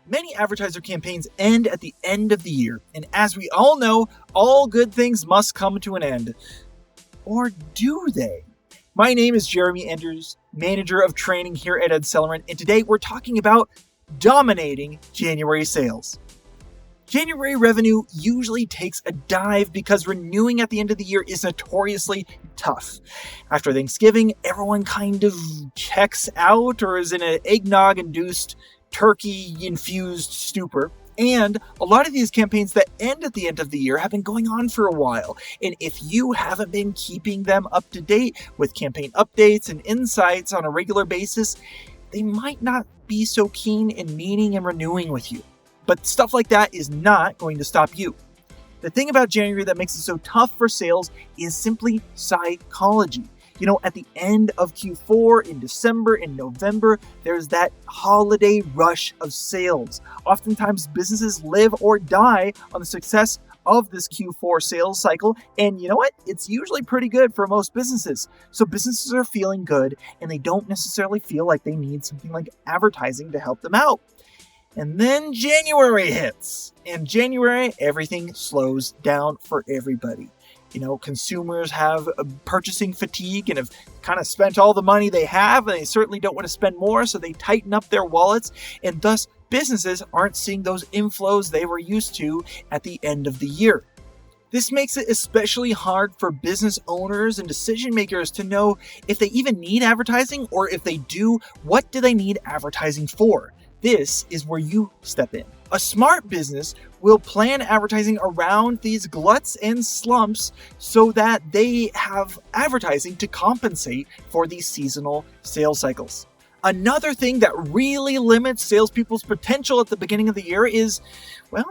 Many advertiser campaigns end at the end of the year, and as we all know, all good things must come to an end. Or do they? My name is Jeremy Enders, Manager of Training here at AdCellerant, and today we're talking about dominating January sales. January revenue usually takes a dive because renewing at the end of the year is notoriously tough. After Thanksgiving, everyone kind of checks out or is in an eggnog-induced, turkey-infused stupor. And a lot of these campaigns that end at the end of the year have been going on for a while. And if you haven't been keeping them up to date with campaign updates and insights on a regular basis, they might not be so keen in meeting and renewing with you. But stuff like that is not going to stop you. The thing about January that makes it so tough for sales is simply psychology. At the end of Q4, in December, in November, there's that holiday rush of sales. Oftentimes, businesses live or die on the success of this Q4 sales cycle. And you know what? It's usually pretty good for most businesses. So businesses are feeling good, and they don't necessarily feel like they need something like advertising to help them out. And then January hits. And January, everything slows down for everybody. Consumers have purchasing fatigue and have kind of spent all the money they have, and they certainly don't want to spend more, so they tighten up their wallets, and thus businesses aren't seeing those inflows they were used to at the end of the year. This makes it especially hard for business owners and decision makers to know if they even need advertising, or if they do, what do they need advertising for? This is where you step in. A smart business will plan advertising around these gluts and slumps so that they have advertising to compensate for these seasonal sales cycles. Another thing that really limits salespeople's potential at the beginning of the year is,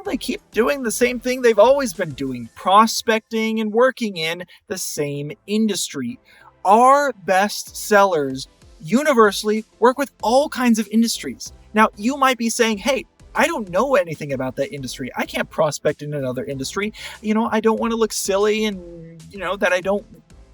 they keep doing the same thing they've always been doing, prospecting and working in the same industry. Our best sellers universally work with all kinds of industries. Now, you might be saying, hey, I don't know anything about that industry. I can't prospect in another industry. I don't want to look silly and, that I don't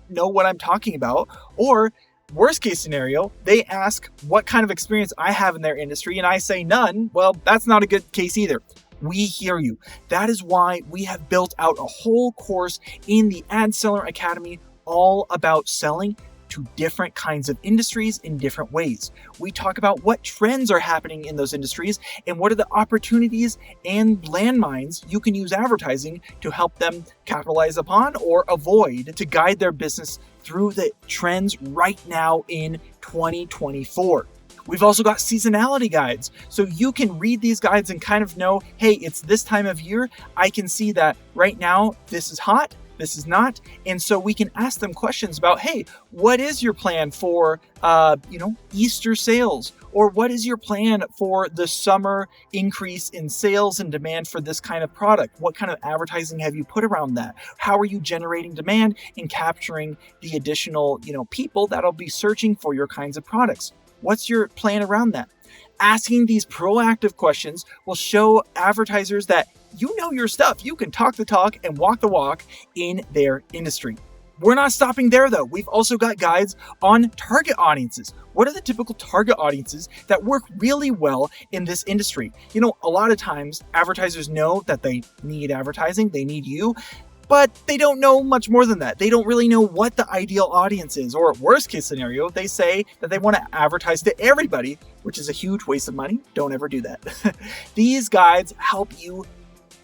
know what I'm talking about. Or worst case scenario, they ask what kind of experience I have in their industry and I say none. Well, that's not a good case either. We hear you. That is why we have built out a whole course in the AdCellerant Academy all about selling to different kinds of industries in different ways. We talk about what trends are happening in those industries and what are the opportunities and landmines you can use advertising to help them capitalize upon or avoid to guide their business through the trends right now in 2024. We've also got seasonality guides, so you can read these guides and kind of know, hey, it's this time of year. I can see that right now this is hot, this is not. And so we can ask them questions about, hey, what is your plan for, Easter sales? Or what is your plan for the summer increase in sales and demand for this kind of product? What kind of advertising have you put around that? How are you generating demand and capturing the additional, people that'll be searching for your kinds of products? What's your plan around that? Asking these proactive questions will show advertisers that you know your stuff. You can talk the talk and walk the walk in their industry. We're not stopping there though. We've also got guides on target audiences. What are the typical target audiences that work really well in this industry? A lot of times advertisers know that they need advertising, they need you, but they don't know much more than that. They don't really know what the ideal audience is, or worst case scenario, they say that they want to advertise to everybody, which is a huge waste of money. Don't ever do that. These guides help you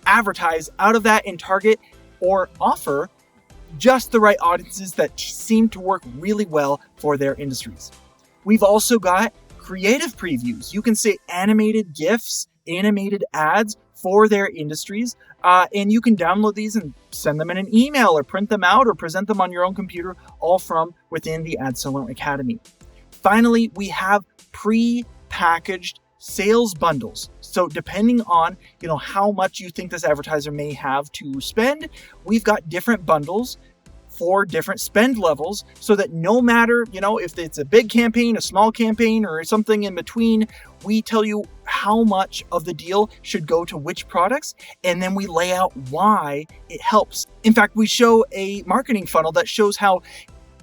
advertise out of that and target or offer just the right audiences that seem to work really well for their industries. We've also got creative previews. You can say animated GIFs, animated ads for their industries, and you can download these and send them in an email or print them out or present them on your own computer, all from within the AdCellerant Academy. Finally, we have pre-packaged sales bundles. So depending on, how much you think this advertiser may have to spend, we've got different bundles for different spend levels so that no matter, if it's a big campaign, a small campaign, or something in between, we tell you how much of the deal should go to which products, and then we lay out why it helps. In fact, we show a marketing funnel that shows how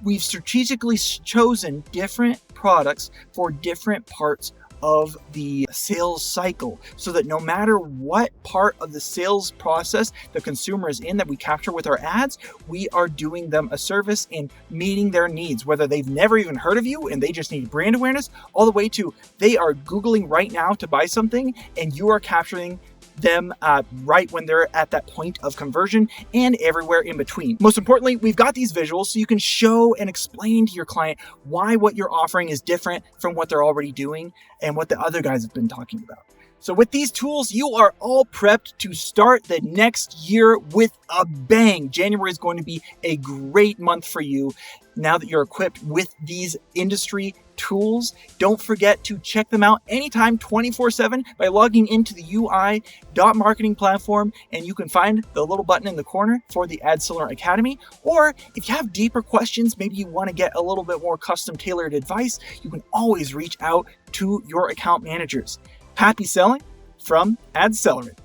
we've strategically chosen different products for different parts of the sales cycle, so that no matter what part of the sales process the consumer is in that we capture with our ads, we are doing them a service and meeting their needs, whether they've never even heard of you and they just need brand awareness, all the way to they are Googling right now to buy something and you are capturing them right when they're at that point of conversion and everywhere in between. Most importantly, we've got these visuals so you can show and explain to your client why what you're offering is different from what they're already doing and what the other guys have been talking about. So with these tools, you are all prepped to start the next year with a bang. January is going to be a great month for you now that you're equipped with these industry tools. Don't forget to check them out anytime 24/7 by logging into the UI.marketing platform, and you can find the little button in the corner for the AdCellerant Academy. Or if you have deeper questions, maybe you want to get a little bit more custom tailored advice, you can always reach out to your account managers. Happy selling from AdCellerant.